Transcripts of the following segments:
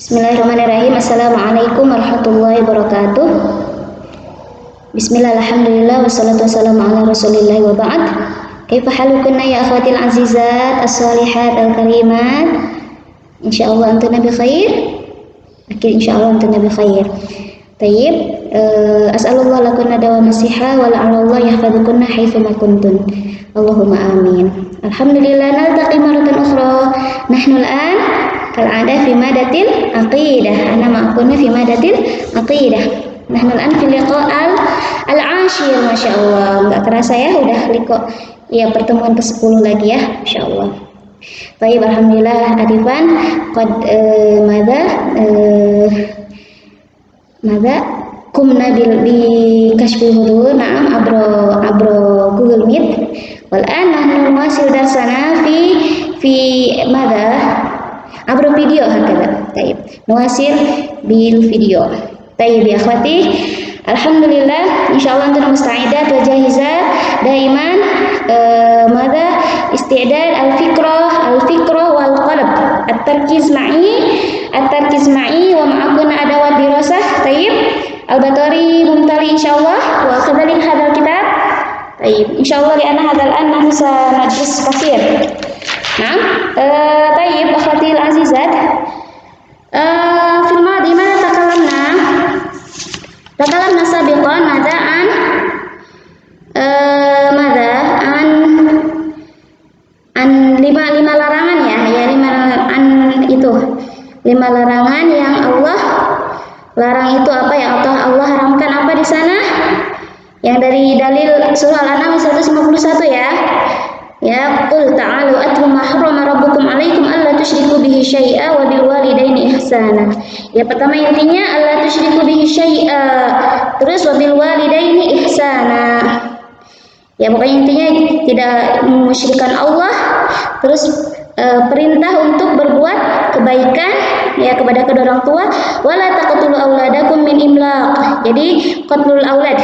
Bismillahirrahmanirrahim. Assalamualaikum warahmatullahi wabarakatuh. Bismillah, alhamdulillah, wassalatu wassalamu ala rasulillah wa ba'd. Kaifa halukunna ya akhwatil azizat, as-salihat, al-karimat. Insyaallah antum bi khair. Akhir insyaallah antum bi khair. Tayyib, as'alullah lakunna dawam as-siha wa la'allallah yahfazukunna haitsu ma kuntum. Allahumma amin. Alhamdulillah, naltaqi maratan ukhra. Nahnu al-an kal'ada fi madatil aqidah. Ana ma'kunna fi madatil aqidah. Nahnu al-an fi liqa' al-ashir, masyaallah. Enggak kerasa ya udah liqa ya pertemuan ke-10 lagi ya, masyaallah. Baik, alhamdulillah Arifan qad madza kumna bi kashfil hudur, na'am, abro Google Meet. Wal an nahnu nuwasil darsana fi madza abro video hakada. Baik, nuwasil bil video. Baik ya akhwati, alhamdulillah insyaallah antum musta'idat wa jahizat daiman madza isti'dad al-fikrah wal qalb at-tarkiz ma'i wa ma'akuna adawat dirasah. Baik, al-batari mumtali insyaallah wa kadzalik hadzal kitab. Baik, insyaallah li anna hadzal an nahnu sanajlis katsir. Nah, baik akhwatil azizat, fil madi mana takalamna sabiqan madza an lima larangan ya lima larangan yang Allah larang. Itu apa ya? Allah haramkan apa di sana? Yang dari dalil surah Al-An'am 151 ya. Ya, qul ta'alu atlu ma harrama rabbukum 'alaikum alla tusyriku bihi syai'a wa bil walidaini ihsana. Ya, pertama intinya alla tusyriku bihi syai'a, terus wa bil walidaini ihsana. Ya, pokoknya intinya tidak memusyrikkan Allah, terus perintah untuk berbuat kebaikan ya kepada kedua orang tua. Wala taqtulu auladakum min imlaq. Jadi qatlul aulad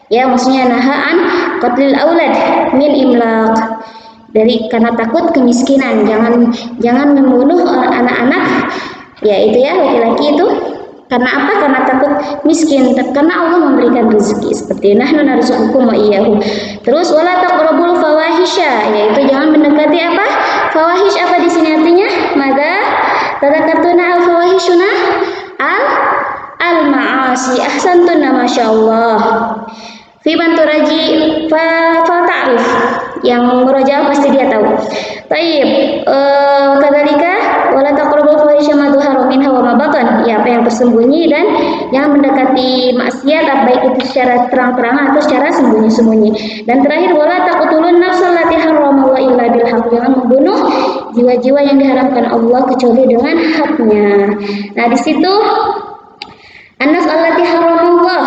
ya maksudnya nahaan qatlul aulad min imlaq, dari karena takut kemiskinan. Jangan membunuh anak-anak ya itu ya laki-laki itu karena apa? Karena takut miskin, karena Allah memberikan rezeki seperti nahnu narzuqukum wa iyyahum. Terus wala taqrabul fawahisha, yaitu jangan mendekati apa? Fawahish apa di sini artinya? Madza tadzakartuna al fawahishuna al ma'asi. Ahsantuna masyaallah. Fi banturaji fa ta'rif, yang murajaah pasti dia tahu. Baik, kadzalika wala taqrabul fawahisha ma dzahara minha wa ma batan, ya apa yang tersembunyi, dan jangan mendekati maksiat baik itu secara terang-terangan atau secara sembunyi-sembunyi. Dan terakhir wala taqtulun nafsal lati harramallahu illa bil haqq, jangan membunuh jiwa-jiwa yang diharamkan Allah kecuali dengan haknya. Nah, di situ an-nafs allati harramallah,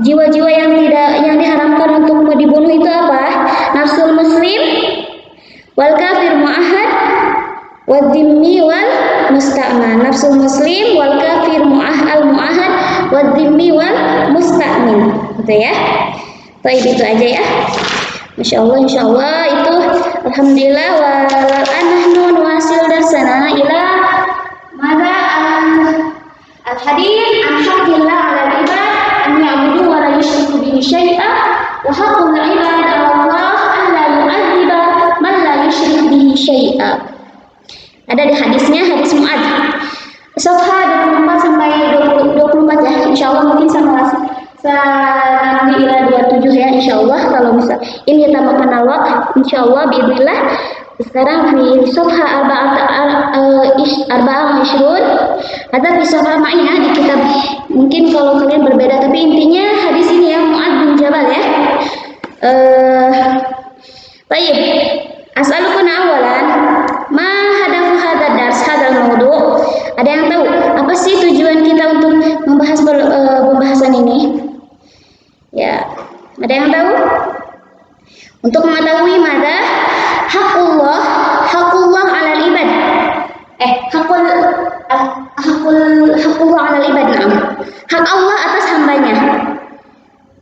jiwa-jiwa yang diharamkan untuk dibunuh itu apa? Nafsul muslim wal kafir mu'ahad wal dhimmi wal musta'man. Nafsul muslim wal kafir mu'ahad wal dhimmi wal musta'min. Gitu ya. Baik, itu aja ya. Masyaallah, insyaallah itu alhamdulillah. Wa nahnu nuwasil darsana ila madza al-hadits an haqqillah 'ala al-ibad an ya'budu wa la yusyriku bihi syai'a wa haqqul 'ibad 'ala Allah an la yu'adziba man la yusyrik bihi syai'a. Ada di hadisnya, hadis Mu'adz. Safha 24 sampai 24 ya. Insyaallah mungkin nanti ila 27 ya insyaallah. Kalau misal ini kita makan al-waqt insyaallah biidznillah. Sekarang di safha 24 ada di safha ma'ina di kitab. Mungkin kalau kalian berbeda, tapi intinya hadis ini ya Mu'adz bin Jabal ya. Baik, as'alukum awalan ma hadafu hadzal dars hadzal mawdu'. Ada yang tahu apa sih tujuan kita untuk membahas pembahasan ini? Ya, ada yang tahu? Untuk mengetahui mada haqqullah 'alal ibad. Haqqullah 'alal ibad. Naam. Hak Allah atas hambanya.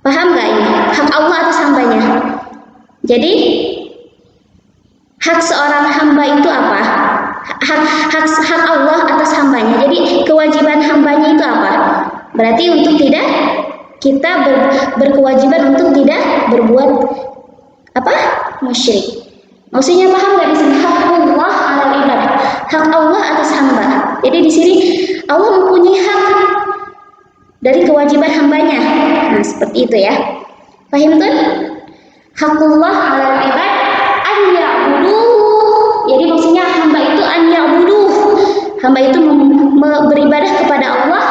Paham enggak ini? Hak Allah atas hambanya. Jadi hak seorang hamba itu apa? hak Allah atas hambanya. Jadi kewajiban hambanya itu apa? Berarti untuk tidak kita berkewajiban untuk tidak berbuat apa? Musyrik. Maksudnya paham nggak di sini? Hak Allah ala ibad, hak Allah atas hamba. Jadi di sini Allah mempunyai hak dari kewajiban hambanya. Nah seperti itu ya. Paham tuh? Hakullah ala ibad an ya'budu. Jadi maksudnya hamba itu an ya'budu. Hamba itu beribadah kepada Allah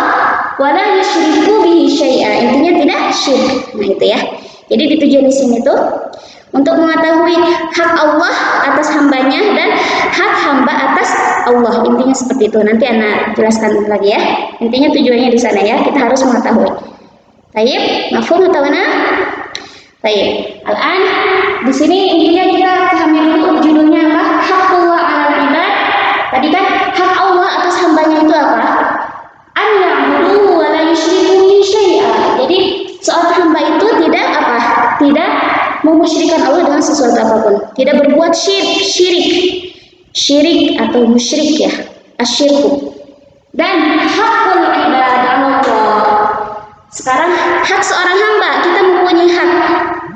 wala yusyriku bihi syai'a. Intinya tidak syirik. Nah itu ya. Jadi ditujuan di sini tuh untuk mengetahui hak Allah atas hambanya dan hak hamba atas Allah. Intinya seperti itu. Nanti Ana jelaskan lagi ya. Intinya tujuannya di sana ya. Kita harus mengetahui. Tayyib, mafhum atau mana? Tayyib. Al-an di sini intinya kita pahami dulu judulnya apa? Hakullah 'alal ibad. Tadi kan hak Allah atas hambanya itu apa? An ya'budu wa la yusyriku bihi syai'a. Jadi seorang hamba itu tidak apa? Tidak memusyrikan Allah dengan sesuatu apapun. Tidak berbuat syirik atau musyrik ya, asyirku. Dan hakul ibad Allah. Sekarang hak seorang hamba, kita mempunyai hak.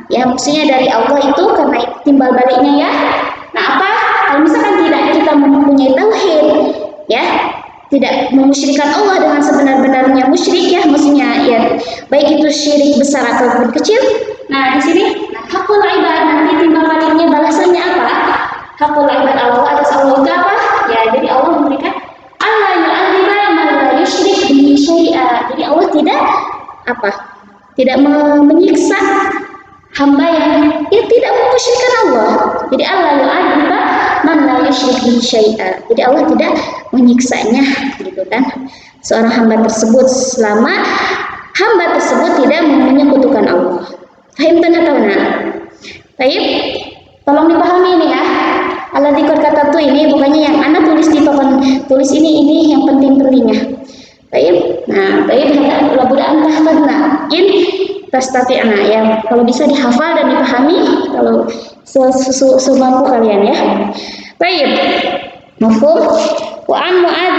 Ya maksudnya dari Allah itu karena timbal baliknya ya. Nah apa? Kalau misalkan tidak kita mempunyai tauhid, ya tidak memusyrikan Allah dengan sebenar-benarnya musyrik ya, maksudnya ya baik itu syirik besar ataupun kecil. Nah di sini hakul ibad, nanti timbal baliknya balasannya apa? Hakul ibad Allah atas Allah itu apa? Ya jadi Allah memberikan Allah yu'adziba man la yusyrik bihi syai'a. Jadi Allah tidak apa? Tidak menyiksa hamba yang tidak memusyrikan Allah. Jadi Allah yu'adziba man la yusyrik bihi syai'a. Jadi Allah tidak menyiksanya gitu kan. Seorang hamba tersebut selama hamba tersebut tidak menyekutukan Allah. Fahim atau nah? Baik, tolong dipahami ini ya. Al-dzikr kata tuh ini bukannya yang Anda tulis di papan tulis ini yang penting-pentingnya. Baik, nah baik labud antah karena in tastati'na ya. Kalau bisa dihafal dan dipahami kalau semampu kalian ya. Baik, mafhum. Wa an Mu'adz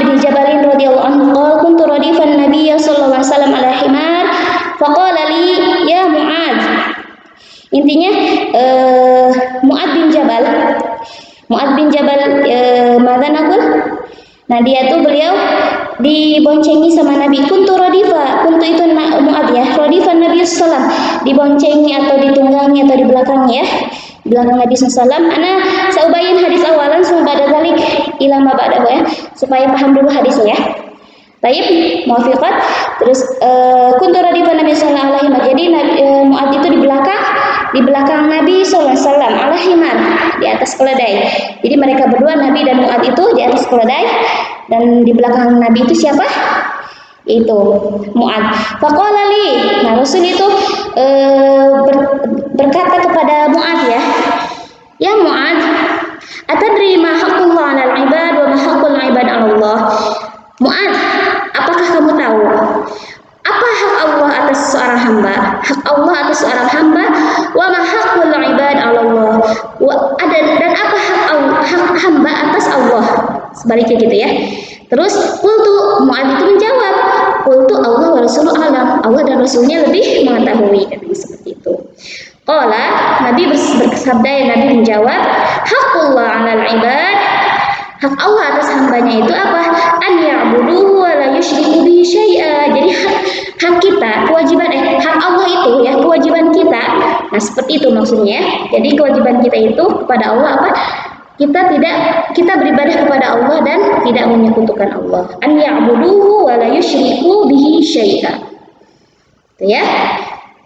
bin Jabal radhiyallahu anhu qala kuntu radifan Nabiy sallallahu alaihi wasallam ala himar faqala li ya Mu'adz. Intinya Mu'adz bin Jabal mana nakul? Nah dia tuh beliau diboncengi sama Nabi. Kuntu radifa, kuntu itu Mu'adz ya, radifan Nabi sallam, diboncengi atau ditunggangi atau di belakangnya ya, di belakang Nabi sallam. Ana saubayin hadis awalan summa ba'da dzalik ila ma ba'dahu ya, supaya paham dulu hadisnya ya. Baik, muwafiqat. Terus kuntu radifan Nabi sallallahu alaihi wasallam. Jadi Mu'adz itu di belakang Nabi sallallahu alaihi wasallam ala himar, di atas keledai. Jadi mereka berdua Nabi dan Mu'adz itu di atas keledai dan di belakang Nabi itu siapa? Itu Mu'adz. Faqala li. Nah, Rasul itu berkata kepada Mu'adz ya. Ya Mu'adz, atadri ma haqqullah 'alal 'ibad wa ma haqqul 'ibad 'ala Allah? Mu'adz, apakah kamu tahu apa hak Allah atas seorang hamba? Hak Allah atas seorang hamba, wa ma haqqul 'ibad 'ala Allah. Dan apa hak hamba atas Allah? Sebaliknya gitu ya. Terus qultu, Mu'adz itu menjawab, qultu Allah wa rasuluhu alam. Allah dan Rasulnya lebih mengetahui, katanya seperti itu. Qala, Nabi bersabda ya, Nabi menjawab, haqqullah 'alal 'ibad. Hak Allah atas hambanya itu apa? An ya'buduhu wa la yusyriku bihi syai'a. Jadi hak kita, kewajiban hak Allah itu ya, kewajiban kita. Nah, seperti itu maksudnya. Jadi kewajiban kita itu kepada Allah apa? Kita beribadah kepada Allah dan tidak menyekutukan Allah. An ya'buduhu wa la yusyriku bihi syai'a. Itu ya.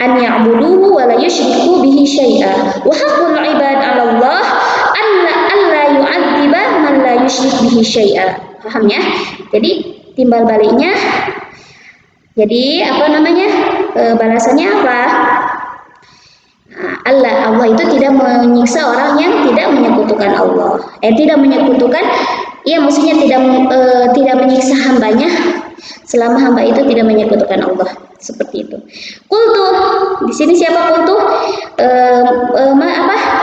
An ya'buduhu wa la yusyriku bihi syai'a. Wa haqqul 'ibad 'ala Allah alla yu'adziba man la yusyrik bihi syai'a. Paham ya? Jadi timbal baliknya, jadi apa namanya? Balasannya apa? Nah, Allah itu tidak menyiksa orang yang tidak menyekutukan Allah. Tidak menyekutukan, iya maksudnya tidak menyiksa hambanya selama hamba itu tidak menyekutukan Allah. Seperti itu. Qultu, di sini siapa qultu?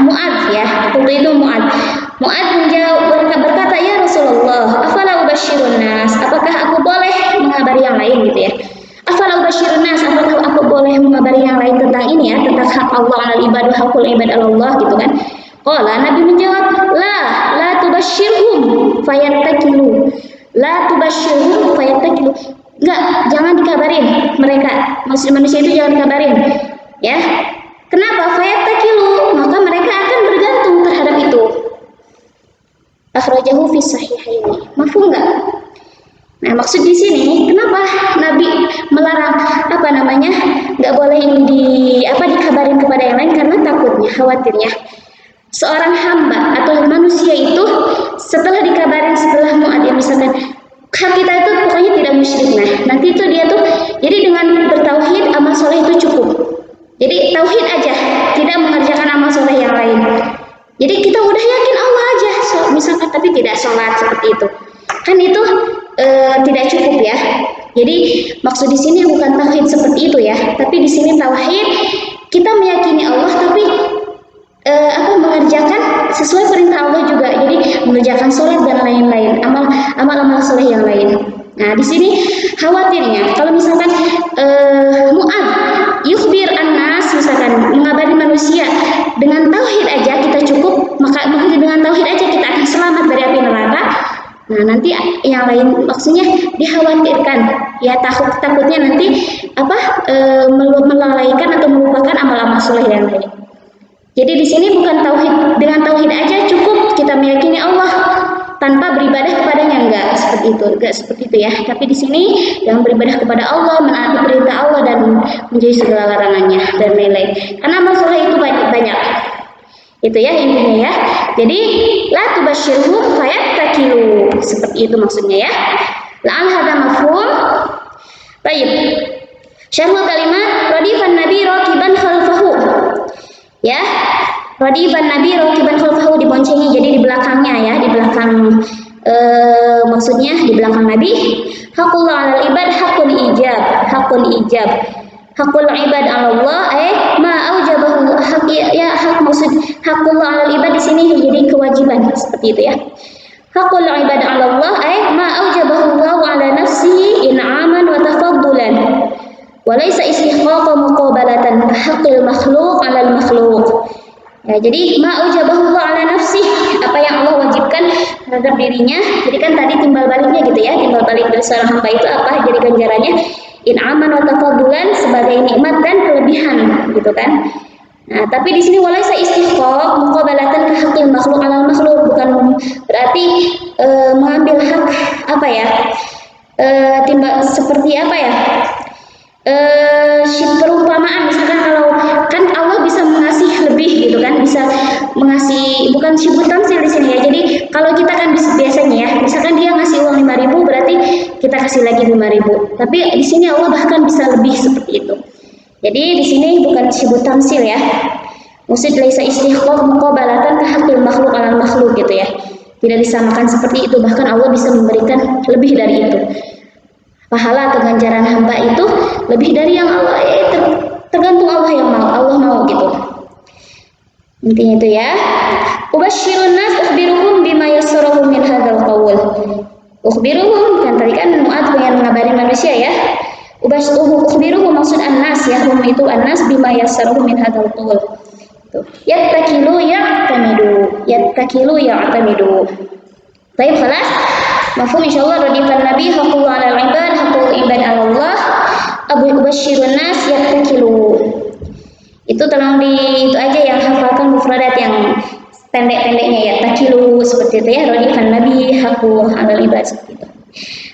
Mu'adz ya. Qultu itu Mu'adz. Mu'adz ya Rasulullah, afala ubasyirun nas, apakah aku boleh mengabari yang lain gitu ya. Afala ubasyirun nas, apakah aku boleh mengabari yang lain tentang ini ya, tentang hak Allah 'alal ibad wa hakul ibad 'ala Allah gitu kan. Qala, Nabi menjawab, la tubasyirhum fayattakilu. La tubasyirhum fayattakilu. Enggak, jangan dikabarin mereka. Manusia itu jangan dikabarin. Ya. Kenapa? Fayattakilu, maka mereka akan bergantung terhadap itu. Akhrajahu fi sahihaini. Mafhum enggak? Nah, maksud di sini kenapa Nabi melarang enggak boleh dikabarin kepada yang lain, karena takutnya, khawatirnya seorang hamba atau manusia itu setelah dikabarin, setelah Mu'adz ya misalkan hak kita itu pokoknya tidak musyrik, nah nanti itu dia tuh jadi dengan bertauhid amal soleh itu cukup. Jadi tauhid aja, tidak mengerjakan amal soleh yang lain. Jadi kita udah yakin Allah aja, misalkan tapi tidak sholat seperti itu, kan itu tidak cukup ya. Jadi maksud di sini bukan tauhid seperti itu ya, tapi di sini tauhid kita meyakini Allah tapi mengerjakan sesuai perintah Allah juga. Jadi mengerjakan sholat dan lain-lain, amal-amal soleh yang lain. Nah di sini khawatirnya kalau misalkan Mu'adz yukhbir an-nas, misalkan mengabari manusia dengan tauhid aja kita cukup, maka dengan tauhid aja kita akan selamat dari api neraka. Nah nanti yang lain maksudnya dikhawatirkan ya, takutnya nanti melalaikan atau melupakan amal-amal soleh yang lain. Jadi di sini bukan tauhid, dengan tauhid aja cukup kita meyakini Allah tanpa beribadah kepadanya, enggak seperti itu ya. Tapi di sini yang beribadah kepada Allah, menaati perintah Allah dan menjauhi segala larangannya dan lain-lain. Karena amal soleh itu banyak. Itu ya intinya ya. Jadi la tubasyirhum fayattakilu, seperti itu maksudnya ya. La'al hadza mafhum. Baik. Syarhul kalimat radifan nabi raqiban khalfahu. Ya, radifan nabi raqiban khalfahu, diboncengi, jadi di belakangnya ya, di belakang maksudnya di belakang Nabi. Hakul 'alal ibad hakul ijab, hakul ijab. Hakul ibad 'ala Allah ma aujabahu hak maksud hakul 'alal ibad di sini jadi kewajiban seperti itu ya. Hakul ibad 'ala Allah ma aujabahu Allah 'ala nafsihi in'aman wa tafaddulan. Walaysa istihqaqan muqabalatan haqqil makhluq 'alal makhluq. Ya, jadi ma aujabahu Allah 'ala nafsih, apa yang Allah wajibkan terhadap dirinya. Jadi kan tadi timbal baliknya gitu ya, timbal balik dari seorang hamba itu apa jadi ganjarannya? In'aman wa tafaddulan, sebagai nikmat dan kelebihan gitu kan. Nah, tapi di sini walaysa istihqaq muqabalatan ka haqqil makhluq 'alal makhluq, bukan berarti mengambil hak timbal seperti perumpamaan, misalkan kalau kan Allah bisa mengasih lebih gitu kan, bisa mengasih, bukan syibut tamsil di sini ya. Jadi kalau kita kan biasanya ya, misalkan dia ngasih uang 5.000 berarti kita kasih lagi 5.000. Tapi di sini Allah bahkan bisa lebih seperti itu. Jadi di sini bukan syibut tamsil ya. Maksud laisa istihqaq muqabalatan ka haqqil makhluq 'alal makhluq gitu ya. Tidak disamakan seperti itu, bahkan Allah bisa memberikan lebih dari itu. Pahala atau ganjaran hamba itu lebih dari yang Allah, tergantung Allah yang mau, Allah mau gitu. Intinya itu ya. Ubasyirun nas ukhbiruhum bima yassarahu min hadzal qaul. Ukhbiruhum kan tadi kan Mu'adz pengen mengabari manusia ya. Ukhbiruhum maksud an-nas ya, hum itu an-nas bima yassarahu min hadzal qaul. Yattakilu ya'tamidu. Baik, khalas. Mafhum insyaallah. Radifan nabi haqqul 'alal ibad haqqul ibad 'ala Allah ubasyirun nas yattakilu. Itu tolong itu aja yang hafalkan mufradat yang pendek-pendeknya ya, takilu seperti itu ya. Radifan nabi haqqul 'alal ibad seperti itu.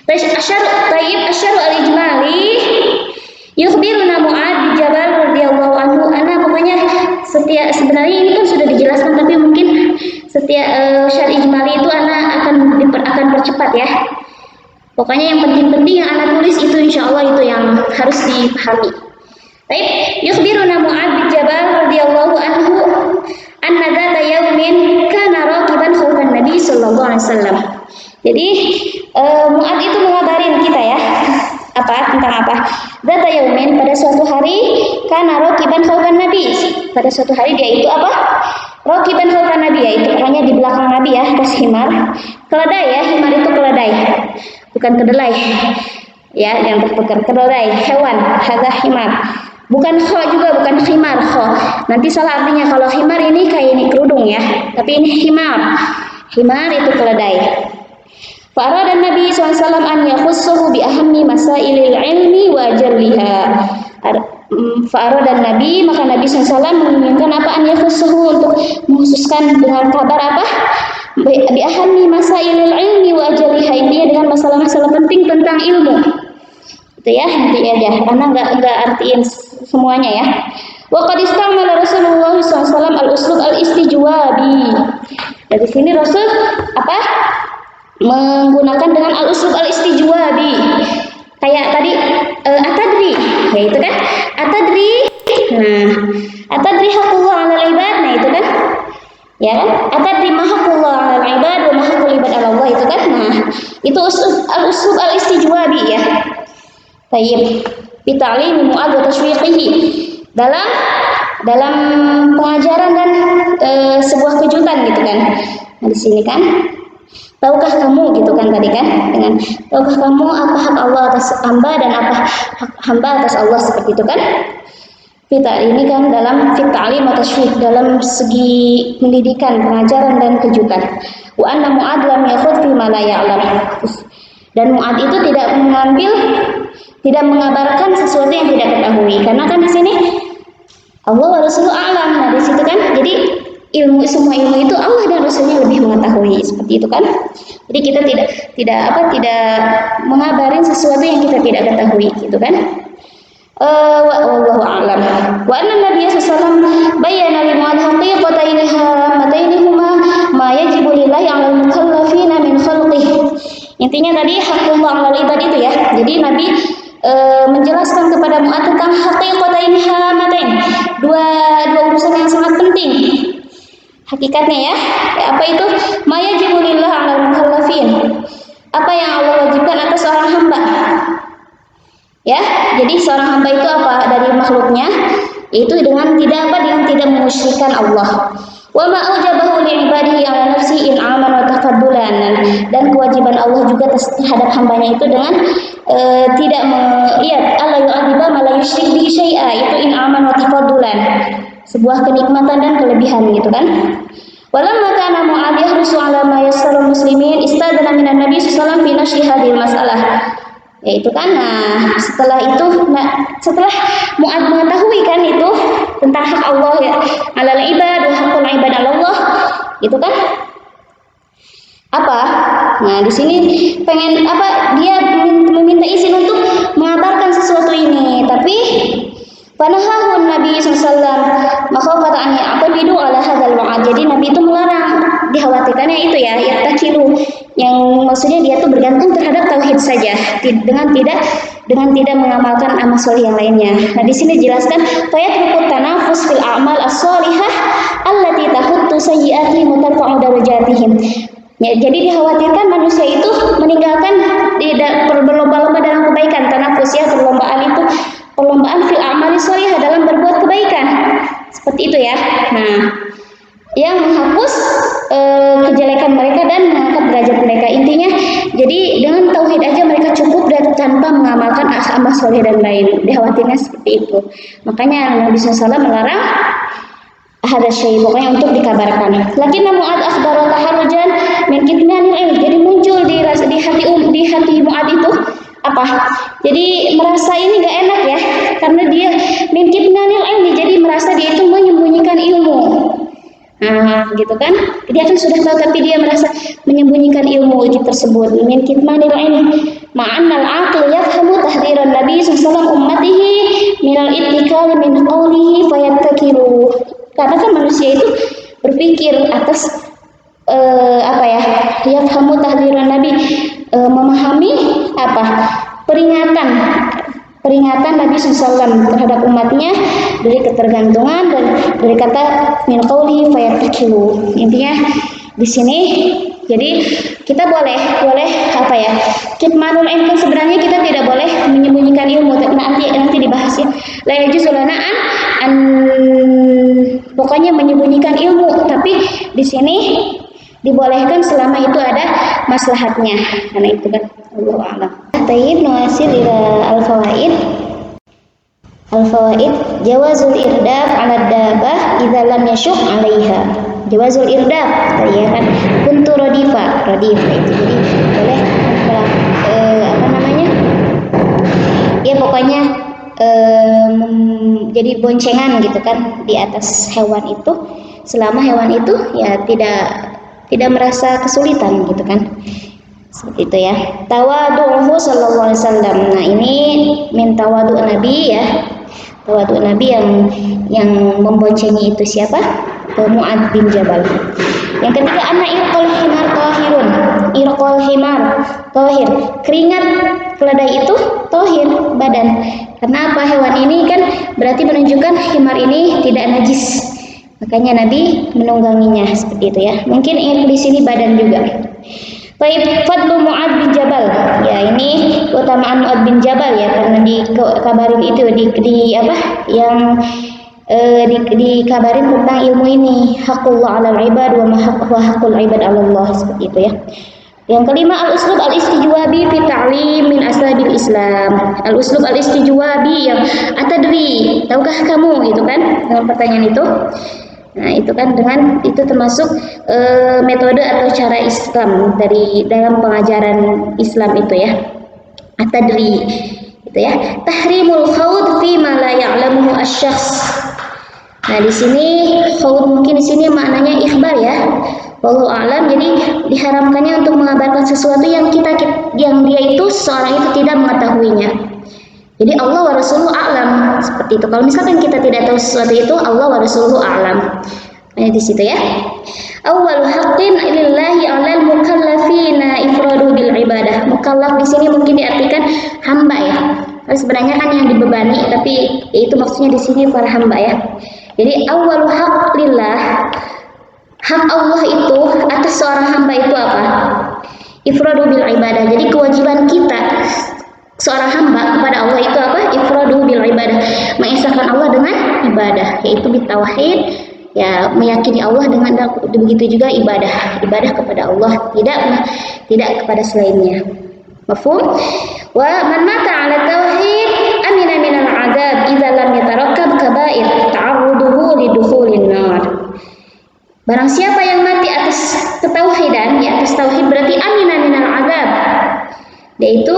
Asyar al-ijmali yukhbiruna Mu'adz bin Jabal radhiyallahu anhu. Pokoknya sebenarnya ini kan sudah dijelaskan, tapi mungkin syar ijmali itu akan percepat ya. Pokoknya yang penting-penting yang tulis itu insyaallah itu yang harus dipahami. Baik, yukhbiruna Mu'adz bin Jabal radhiyallahu anhu anna dzata yaumin kana raqiban khalfan Nabi sallallahu alaihi wasallam. Jadi Mu'adz itu mengabarin kita ya. Tentang apa? Dzata yaumin, pada suatu hari, kana raqiban khalfan Nabi. Pada suatu hari dia itu raqiban khalfan Nabi, yaitu pokoknya di belakang Nabi ya, atas himar. Keledai ya, himar itu keledai, bukan kedelai. Ya, yang tertukar, keledai, hewan, hadza himar. Bukan kho juga, bukan himar, kho. Nanti salah artinya, kalau himar ini kayak ini kerudung ya, tapi ini himar. Himar itu keledai. Fa'arada Nabi SAW an yakhussuhu bi ahammi masailil ilmi wa jalliha. Fa'arada Nabi, maka Nabi SAW menginginkan apa? An yakhussuhu, untuk mengkhususkan dengan kabar apa? Bi ahammi masailil ilmi wa jalliha, intinya dengan masalah-masalah penting tentang ilmu. Itu ya, nanti aja, karena enggak artiin semuanya ya. Wa qad istamala Rasulullah SAW al-uslub al-istijwabi. Dari sini Rasul apa? Menggunakan dengan al-uslub al-istijwabi. Kayak tadi atadri, ya itu kan? Atadri. Nah, atadri haqqullah 'alal ibad, nah itu kan? Ya kan? Atadri ma haqqullah 'alal ibad wa ma haqqul ibad 'ala Allah, itu kan? Nah, itu al-uslub al-istijwabi ya. Baik, bi ta'lim Mu'adz wa tashwiqihi. Dalam pengajaran dan sebuah kejutan gitu kan. Nah, di sini kan, tahukah kamu gitu kan tadi kan, dengan tahukah kamu apa hak Allah atas hamba dan apa hak hamba atas Allah, seperti itu kan. Kita ini kan dalam fit ta'lim atau tashwiq, dalam segi pendidikan, pengajaran dan kejutan. Wa anna Mu'adz lam yakhudh fi ma la ya'lam. Dan Mu'adz itu tidak mengabarkan sesuatu yang tidak ketahui, karena kan di sini Allah wa Rasulullah a'lam. Nah, di situ kan, jadi semua ilmu itu Allah dan Rasulnya lebih mengetahui, seperti itu kan. Jadi kita tidak mengabarin sesuatu yang kita tidak ketahui, gitu kan. Wallahu a'lam. Wa anna Nabiy sallallahu alaihi wasallam bayyana li Mu'adz haqiqataini hamatainihuma ma yajibu lillahi 'alal mukallafina min khalqihi. Intinya tadi haqqullah 'alal ibad itu ya. Jadi Nabi menjelaskan kepada Mu'adz tentang haqiqataini hamatain, dua urusan yang sangat penting. Hakikatnya ya, apa itu? Ma yajibu lillahi 'alal mukallafin. Apa yang Allah wajibkan atas seorang hamba. Ya, jadi seorang hamba itu apa dari makhluknya? Yaitu dengan tidak memusyrikkan Allah. Wa ma aujabahu li ibadihi 'ala nafsi in'aman wa tafaddulan. Dan kewajiban Allah juga terhadap hambanya itu dengan tidak Allah yu'adziba ma la yusyrik bihi syai'a, itu in'aman wa tafaddulan. Sebuah kenikmatan dan kelebihan gitu kan. Walamma kana Mu'adz yahrusu 'ala ma yassarul muslimin istadzana minan Nabi sallallahu alaihi wasallam fi nashri hadhil masalah. Yaitu kan, nah setelah Mu'adz mengetahui kan itu tentang hak Allah ya, 'alal ibad wa haqqul ibad 'ala Allah, itu kan apa? Nah, di sini pengen apa? Dia meminta izin untuk mengabarkan sesuatu ini, tapi panahahun Nabi SAW makhafata an ya'taqidu ala hadzal wa'ad. Jadi Nabi itu melarang, dikhawatirkannya itu ya, ya'taqidu, yang maksudnya dia tuh bergantung terhadap tauhid saja, dengan tidak mengamalkan amal soleh yang lainnya. Nah, di sini dijelaskan fayatrukut tanafus fil a'mal as-shalihah allati tahuttu sayyi'ati mutarfa'u darajatihim. Ya, jadi dikhawatirkan manusia itu meninggalkan berlomba-lomba dalam kebaikan, tanafus ya, perlombaan fil a'mal shalihah, dalam berbuat kebaikan. Seperti itu ya. Nah, yang menghapus kejelekan mereka dan mengangkat derajat mereka. Intinya, jadi dengan tauhid aja mereka cukup dan tanpa mengamalkan amal soleh dan lain. Dikhawatirnya seperti itu. Makanya Nabi SAW melarang ada syai, pokoknya untuk dikabarkan. Lakin Mu'adz akhbara taharrujan min kitmanil ilm. Jadi muncul di hati Mu'adz itu apa? Jadi merasa ini gak enak ya, karena dia min kitmanil ilm, jadi merasa dia itu menyembunyikan ilmu. Nah, gitu kan? Dia kan sudah tahu tapi dia merasa menyembunyikan ilmu tersebut. Min kitmanil ilm ma'annal aqil yafhamu tahdiran Nabi sallallahu ummatihi minal ittikal min qawlihi fayattakilu. Karena kan manusia itu berpikir atas apa ya? Yafhamu tahdiran Nabi, memahami apa? Peringatan Nabi SAW terhadap umatnya dari ketergantungan dan dari kata min qawli fayattakilu. Intinya di sini jadi kita boleh apa ya? Kitmanul ilm, kan sebenarnya kita tidak boleh menyembunyikan ilmu. Nanti dibahas ya. La yajuzu lana an pokoknya menyembunyikan ilmu, tapi di sini dibolehkan selama itu ada maslahatnya. Karena itu kan Allah a'lam. Tayyib nuasil ila al-fawaid. Al-fawaid jawazul irdaf 'ala dabbah idza lam yashuk 'alaiha. Jawazul irdaf tadi ya kan kuntu radifa itu jadi boleh apa namanya? Ya pokoknya jadi boncengan gitu kan di atas hewan itu selama hewan itu ya tidak merasa kesulitan gitu kan. Seperti itu ya. Tawadu'uhu sallallahu alaihi wasallam. Nah, ini min tawadu' Nabi ya. Tawadu' Nabi yang memboncengi itu siapa? Mu'adz bin Jabal. Yang ketiga, anna irqal himar tahirun. Irqal himar tahir. Keringat keledai itu tahir badan. Karena apa? Hewan ini kan berarti menunjukkan himar ini tidak najis. Makanya Nabi menungganginya seperti itu ya. Mungkin di sini badan juga. Baik, fadlu Mu'adz bin Jabal. Ya, ini keutamaan Mu'adz bin Jabal ya, karena dikabarin itu di apa? Yang dikabarin tentang ilmu ini, haqqullah 'alal ibad wa haqqul ibad 'ala Allah, seperti itu ya. Yang kelima, al-uslub al-istijwabi fi ta'lim min asbabil Islam. Al-uslub al-istijwabi yang atadri, tahukah kamu gitu kan? Dengan pertanyaan itu. Nah, itu kan dengan itu termasuk metode atau cara Islam dari dalam pengajaran Islam itu ya. Atadri itu ya. Tahrimul khawd fi ma la ya'lamuhu asy-syakhs. Nah, di sini khawd mungkin di sini maknanya ikhbar ya. Wallahu a'lam. Jadi diharamkannya untuk mengabarkan sesuatu yang dia itu seorang itu tidak mengetahuinya. Jadi Allah wa rasuluhu a'lam, seperti itu. Kalau misalkan kita tidak tahu sesuatu itu, Allah wa rasuluhu a'lam. Nah, di situ ya. Awwalu haqqin lillahi 'alal mukallafina ifradu bil ibadah. Mukallaf di sini mungkin diartikan hamba ya. Kalau sebenarnya kan yang dibebani, tapi itu maksudnya di sini para hamba ya. Jadi awwalu haqq lillah, hak Allah itu atas seorang hamba itu apa? Ifradu bil ibadah. Jadi kewajiban kita seorang hamba kepada Allah itu apa? Ifradu bil ibadah, mengesahkan Allah dengan ibadah, yaitu bitauhid, ya meyakini Allah dengan begitu juga ibadah kepada Allah, tidak kepada selainnya. Mafhum? Wa man mata 'ala tauhid amina minal 'adzab idza lam yatarakkab kaba'ir ta'arruduhu lidukhulin nar. Barang siapa yang mati atas ketauhidan, ya atas tauhid berarti amina minal 'adzab. Yaitu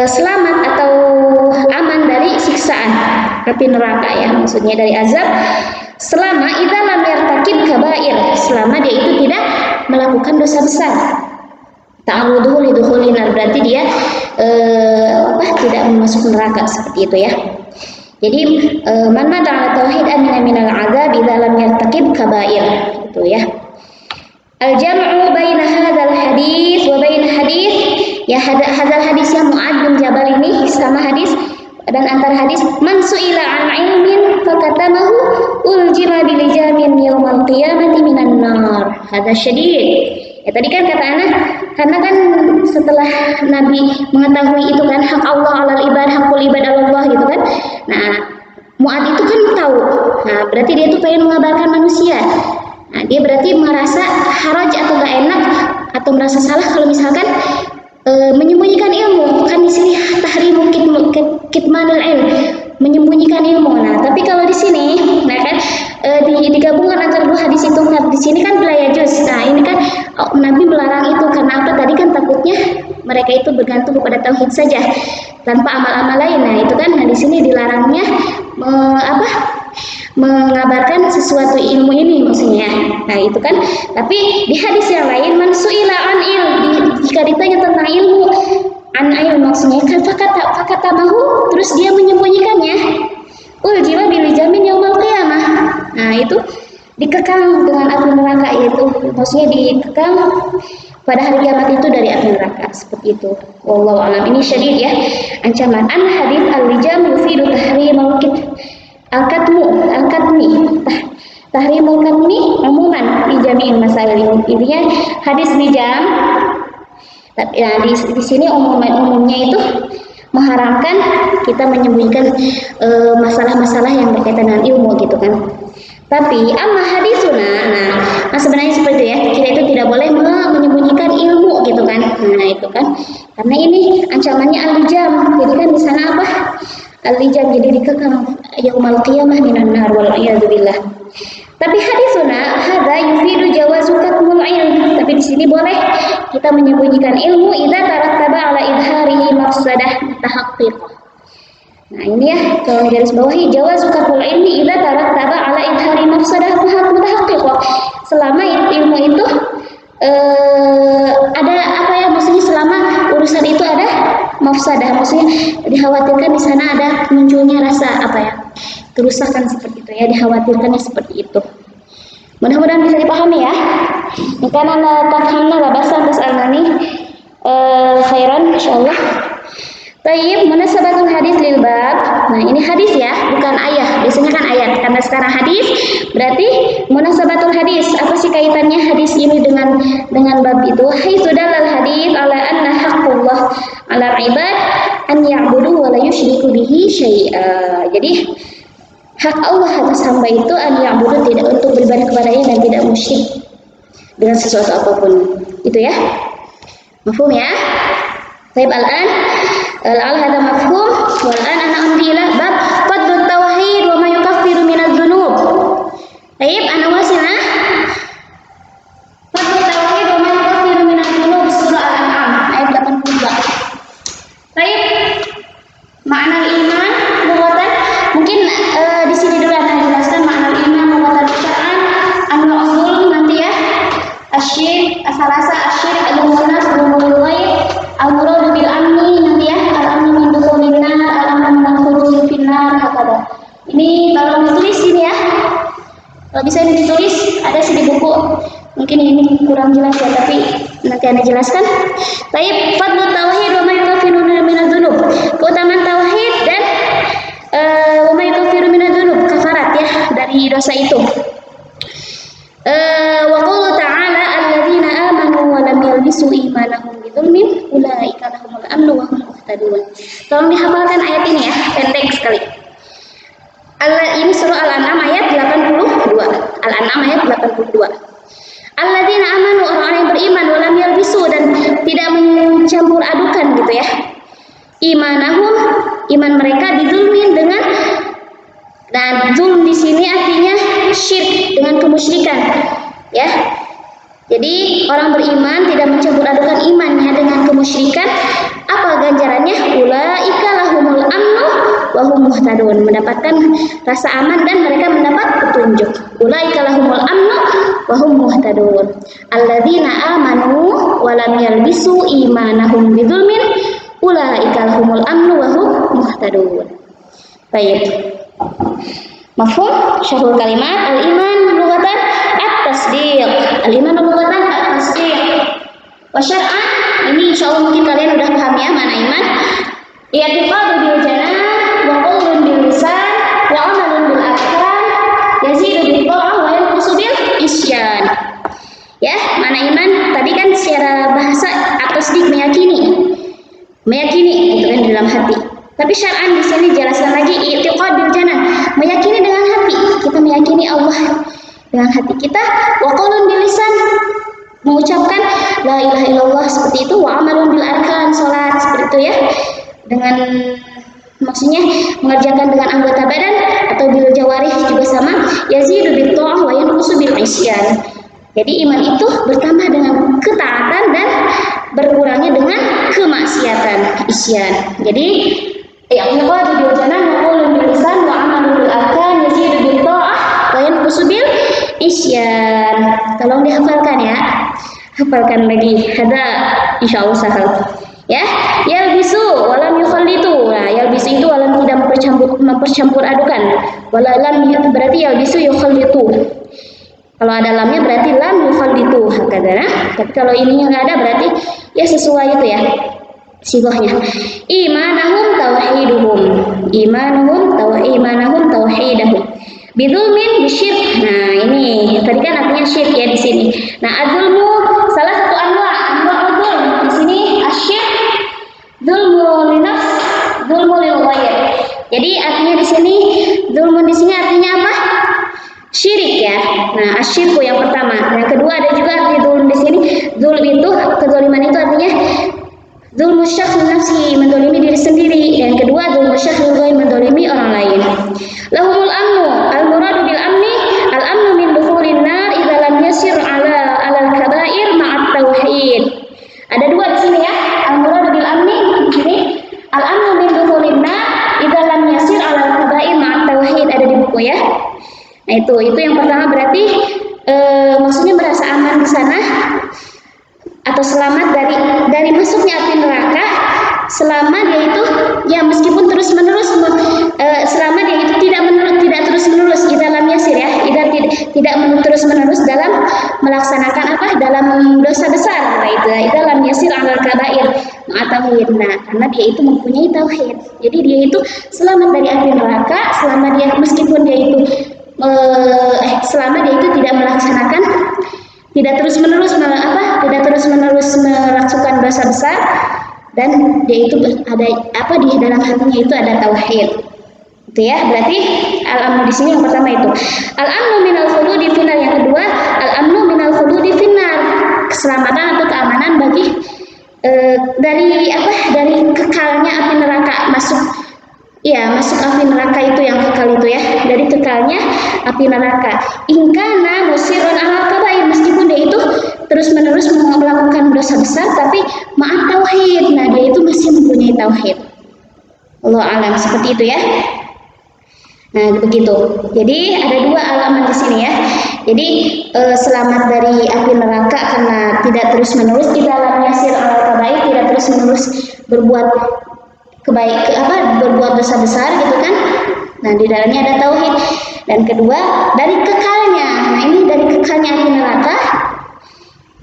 selamat atau aman dari siksaan api neraka ya, maksudnya dari azab selama idza lam yartakib kabair, selama dia itu tidak melakukan dosa besar. Ta'arruduhu lidukhulin nar berarti dia tidak masuk neraka, seperti itu ya. Jadi man mata 'ala tauhid amina minal 'adzab idza lam yartakib kabair, itu ya. Al-jam'u baina hadzal hadis wa baina hadis, ya hadzal hadis yang Mu'adz bin Jabal ini sama hadis dan antara hadis man su'ila an ilmin fakatamahu uljima bilijamin yaumal qiyamati minan nar. Hadza syadid. Ya tadi kan kata anak, karena kan setelah Nabi mengetahui itu kan hak Allah 'alal ibad, hakul ibad 'ala Allah gitu kan. Nah, Mu'adz itu kan tahu. Nah, berarti dia tuh pengen mengabarkan manusia. Nah, dia berarti merasa haraj atau gak enak atau merasa salah kalau misalkan menyembunyikan ilmu. Kan di sini tahrimu kitmanul ilm, menyembunyikan ilmu. Nah, tapi kalau di sini, nah kan digabungkan antara dua hadis itu. Nah, di sini kan la yajuz. Nah, ini kan Nabi melarang itu karena apa? Tadi kan takutnya mereka itu bergantung kepada tauhid saja tanpa amal-amal lain. Nah, itu kan di sini dilarangnya mengabarkan sesuatu ilmu ini maksudnya. Nah, itu kan. Tapi di hadis yang lain man su'ila an jika ditanya tentang ilmu, an ilm maksudnya fakata mahu, terus dia menyembunyikannya. Uljima bilijamin yaumal qiyamah. Nah, itu dikekang dengan api neraka, yaitu maksudnya dikekang pada hari kiamat itu dari api neraka, seperti itu. Wallahu a'lam. Ini syadid ya, ancaman. An hadits al-lijam yufidu tahrimul tahrimul katmi umuman di jami'in masail. Intinya hadis lijam, tapi di sini umumnya itu mengharamkan kita menyembunyikan masalah-masalah yang berkaitan dengan ilmu gitu kan. Tapi amma hadisuna, nah sebenarnya seperti itu ya, kita itu tidak boleh menyembunyikan ilmu gitu kan. Nah itu kan, karena ini ancamannya al-lijam. Jadi kan di sana apa? Al-lijam, jadi dikekang yaumal qiyamah minan nar wal iyadzubillah. Tapi hadisuna hadza yufidu jawazu katmul ilm. Tapi di sini boleh kita menyembunyikan ilmu idza tarattaba ala idharihi mafsadah tahaqqiq. Nah ini ya, kalau garis bawahi jawazu katmul ilmi idza tarattaba ala idhari mafsadah tahaqqiq. Selama ilmu itu ada apa ya, maksudnya selama urusan itu ada mafsadah, maksudnya dikhawatirkan di sana ada munculnya rasa apa ya, kerusakan seperti itu ya, dikhawatirkannya seperti itu. Mudah-mudahan bisa dipahami ya. Karena tafhamna la basa tas'alani khairan insyaallah. Tayyib, munasabatul hadis lil bab. Nah, ini hadis ya, bukan ayat. Biasanya kan ayat. Karena sekarang hadis, berarti munasabatul hadis. Apa sih kaitannya hadis ini dengan bab itu? Haitsu dalal hadis ala anna haqqullah ala ibad an ya'budu wa la yusyriku bihi syai'a. Jadi hak Allah atas hamba itu an ya'budu, tidak untuk beribadah kepadanya dan tidak musyrik dengan sesuatu apapun. Itu ya. Mafhum ya? Baik, al-an hada mafhum. Wal an ana amdi ila bab fadlut tauhid wa ma yukaffiru minadz dzunub. Baik, ana wasila. Fadlut tauhid wa ma yukaffiru minadz dzunub, surah Al-An'am ayat 82. Baik. Makna iman lughatan, mungkin di sini dulu akan jelaskan makna iman lughatan syar'an, an-nuzul nanti ya. Asyrik, asalasa asyrik al-munas al-mulul ghaib, al-muradu bil amni nanti ya, al-amni min dukhulin nar, al-amni min khurujin finnar, hakada. Ini tolong ditulis ini ya. Kalau bisa ini ditulis, ada sih di buku. Mungkin ini kurang jelas ya, tapi nanti Anda jelaskan. Baik, fadlu tauhid wa ma yukaffiru minadz dzunub. Keutamaan tauhid dan wa ma yukaffiru minadz dzunub, kafarat ya dari dosa itu. Wa qala ta'ala alladzina amanu wa lam yalbisu imanahum bidzulmin ulaika lahumul amnu wa hum muhtadun. Tolong dihafalkan ayat ini ya, pendek sekali. Ini surah Al-An'am ayat 82. Al-An'am ayat 82. Alladzina amanu, orang-orang yang beriman, wa lam yalbisu, dan tidak mencampur adukan gitu ya. Imanahum, iman mereka, bidzulmin, dengan, dan zulm di sini artinya syirk, dengan kemusyrikan ya. Jadi orang beriman tidak mencampur adukan imannya dengan kemusyrikan. Apa ganjarannya? Ulaika lahumul amnu wa hum muhtadun, mendapatkan rasa aman dan mereka mendapat petunjuk. Ulaika lahumul amnu wa hum muhtadun. Alladzina amanu wa lam yalbisu imanahum bidzulmin ulaika lahumul amnu wa hum muhtadun. Baik. Mafhum? Syarhul kalimat. Al-iman lughatan at-tasdiq. Al-iman lughatan at-tasdiq. Wa syar'an, ini insyaallah mungkin kalian udah paham ya mana iman. I'tiqadu bil janan wa qaulun bil lisan wa amalun bil arkan yazidu bil ta'ah wa yanqusu bil isyan. Ya, mana iman tadi kan secara bahasa at-tasdiq, meyakini itu kan di dalam hati. Tapi syar'an di sini jelaskan lagi i'tiqad bil janan, meyakini dengan hati. Kita meyakini Allah dengan hati kita, wa qaulun bil lisan, mengucapkan la ilaha illallah seperti itu, wa amalun bil arkan, salat seperti itu ya. Dengan maksudnya mengerjakan dengan anggota badan atau bil jawarih juga sama, yazidu bit ta'ah wa yanqusu bil isyan. Jadi iman itu bertambah dengan ketaatan dan berkurangnya dengan kemaksiatan, isyan. Jadi i'tiqadu bil janan wa qaulun bil lisan wa amalun bil arkan yazidu bit ta'ah wa yanqusu bil isyan. Tolong dihafalkan ya. Hafalkan lagi. Hada insyaallah sahal. Ya, yalbisu walam yukhallitu. Nah, yalbisu itu walam tidak mempercampur adukan. Walam berarti yalbisu yukhallitu. Kalau ada lamnya berarti lam yukhallitu hakadana. Tapi kalau ininya enggak ada berarti ya sesuai itu ya sigohnya. Imanahum tauhiduhum. Imanahum tauhidahum. Bidzulmin bisyirk. Nah, ini tadi kan artinya syirk ya di sini. Nah, adzulmu salah satu anwa dzulm. Di sini asyirk, dzulmu linafs, sana atau selamat dari masuknya api neraka selama dia itu ya meskipun terus menerus selama dia itu tidak terus menerus di dalam yasir ya, tidak terus menerus dalam melaksanakan dalam dosa besar, itu dalam yasir alal kabair tauhid. Nah, karena dia itu mempunyai tauhid, jadi dia itu selamat dari api neraka selama dia meskipun dia itu selama dia itu tidak melaksanakan, tidak terus menerus melakukan dosa besar, dan dia itu ada di dalam hatinya itu ada tauhid. Itu ya, berarti al-amnu di sini yang pertama itu al-amnu minal khuludi finnar, yang kedua al-amnu minal khuludi finnar, keselamatan atau keamanan bagi dari kekalnya api neraka, masuk api neraka itu yang kekal itu ya, dari kekalnya api neraka. Ingkana musirun alal kabair, meskipun dia itu terus-menerus melakukan dosa besar tapi maaf tauhid. Nah, dia itu masih mempunyai tauhid. Allah alam, seperti itu ya. Nah, begitu. Jadi ada dua alamat di sini ya. Jadi selamat dari api neraka karena tidak terus-menerus di dalam yasir alal kabair, tidak terus-menerus berbuat berbuat dosa besar gitu kan. Nah, di dalamnya ada tauhid. Dan kedua, dari kekalnya. Nah, ini dari kekalnya api neraka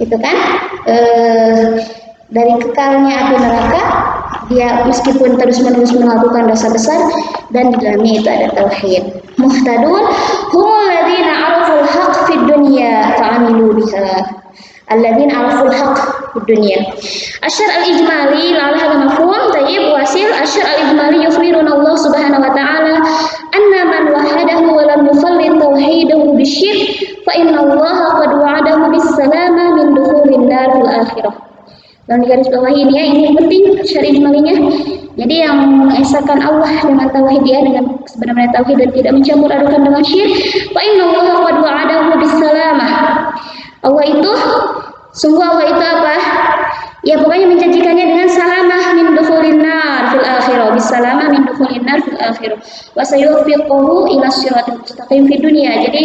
itu kan, dari kekalnya api neraka dia meskipun terus-menerus melakukan dosa besar dan di dalamnya itu ada tauhid. Muhtadun humul ladzina araful haqq fid dunya fa'amilu biha, alladzina araful haqq fid dunya. Asyar al-ijmali la'ala hadha mafhum. Tayyib, wasil asyar al-ijmali yukhbiruna Allah subhanahu wa ta'ala anna man wahadahu wa lam yukhallit tauhidahu bisyirk fa inna Allah qad wa'adahu bis-salama min dukhulin nar fil akhirah. Dan di garis bawah ini ya, ini penting syari ijmalinya. Jadi yang mengesahkan Allah dengan tauhid dia, dengan sebenarnya tauhid dan tidak mencampur adukan dengan syirik, fa inna Allah qad wa'adahu bis-salamah. Allah itu sungguh Allah itu apa? Ya pokoknya menjanjikannya dengan salamah min dukhulin nar fil akhirah, bisalamah min dukhulin nar fil akhirah. Wa sayufiquhu ila siratal mustaqim fid dunya. Jadi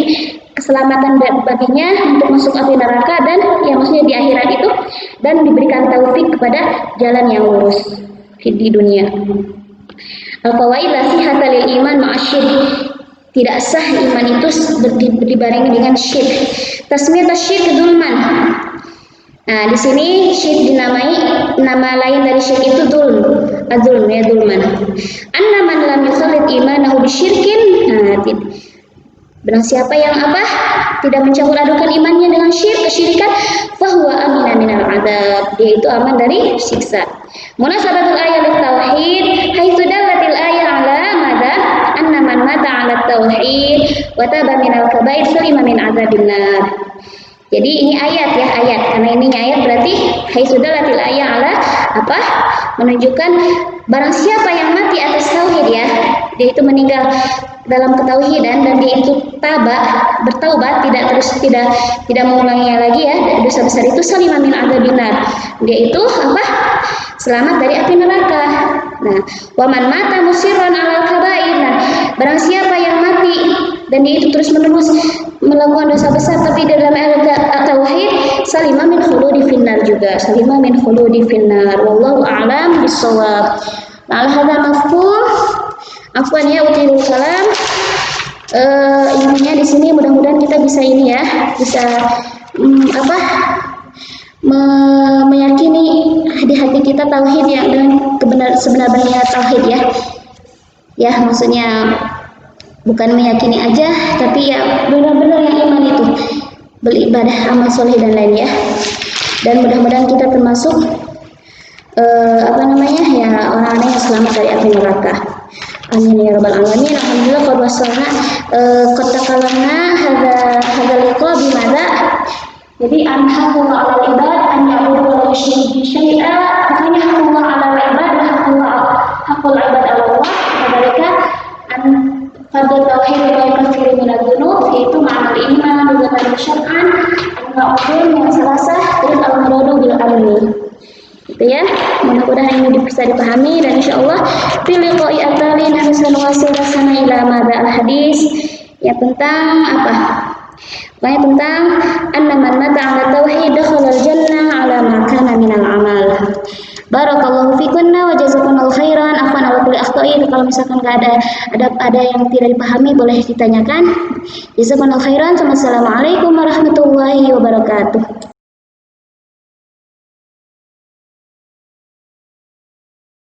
keselamatan baginya untuk masuk api neraka dan ya maksudnya di akhirat itu, dan diberikan taufik kepada jalan yang lurus di dunia. Al-fawaid la sihhata lil iman ma'asyirk. Tidak sah iman itu dibarengi dengan syirik. Tasmiyat asyirk dzulman. Nah, di sini syirik dinamai, nama lain dari syirik itu dzulm. Adzulm ya, dzulman. Anna man lam yukhallit imanahu bisyirkin. Nah, barang siapa yang tidak mencampur adukan imannya dengan kesyirikan, fahuwa amina minal adab, dia itu aman dari siksa. Munasabatul ayat tauhid haitsu dallatil ayat ala madza anna man mata ala tauhid wa taba minal kabair salima min adzabil nar. Jadi ini ayat ya, karena ini ayat berarti haitsu dallatil ayat ala menunjukkan barang siapa yang mati atas tauhid ya, dia itu meninggal dalam ketauhidan dan dia itu bertaubat, tidak mengulanginya lagi ya dosa besar itu, salimah min adzabinar, dia itu selamat dari api neraka. Nah, waman mata musirran alal kabair. Nah, barang siapa yang mati dan dia itu terus menerus melakukan dosa besar tapi dalam tauhid, salimah min khuludi finnar juga, salimah min khuludi finnar. Wallahu a'lam bissawab. Nah, hadza mafhum. Afwan ya, utilul kalam. Intinya di sini mudah-mudahan kita bisa ini ya, bisa meyakini di hati kita tauhid yang dengan sebenar-benarnya tauhid ya. Ya, maksudnya bukan meyakini aja, tapi ya benar-benar yang iman itu beribadah, amal soleh dan lain ya. Dan mudah-mudahan kita termasuk ya orang-orang yang selamat dari api neraka. Amin ya rabbal alamin. Alhamdulillah qad wasalna qad takalamna hadza liqa bimada. Jadi haqqullah 'alal ibad an ya'budu wa la yusyriku bihi syai'a. Makanya haqqullah 'alal ibad wa haqqul ibad 'ala Allah. Kadzalika an fardhu tauhid wa kafir min adz-dzunub, yaitu ma'al iman wa qad syar'an al-ma'qul yang salasah dan al-muradu bil almi. Itu ya, mudah-mudahan ini bisa dipahami dan insyaallah fil liqa'i atali nasan wasil sana ila madza al hadis ya, tentang Pokoknya tentang anna man mata ala tauhid dakhala jannah ala ma kana minal amal. Barakallahu fikunna wa jazakumullahu khairan. Afwan ala kulli akhta'i. Kalau misalkan nggak ada yang tidak dipahami boleh ditanyakan. Jazakumullahu khairan. Wassalamualaikum warahmatullahi wabarakatuh.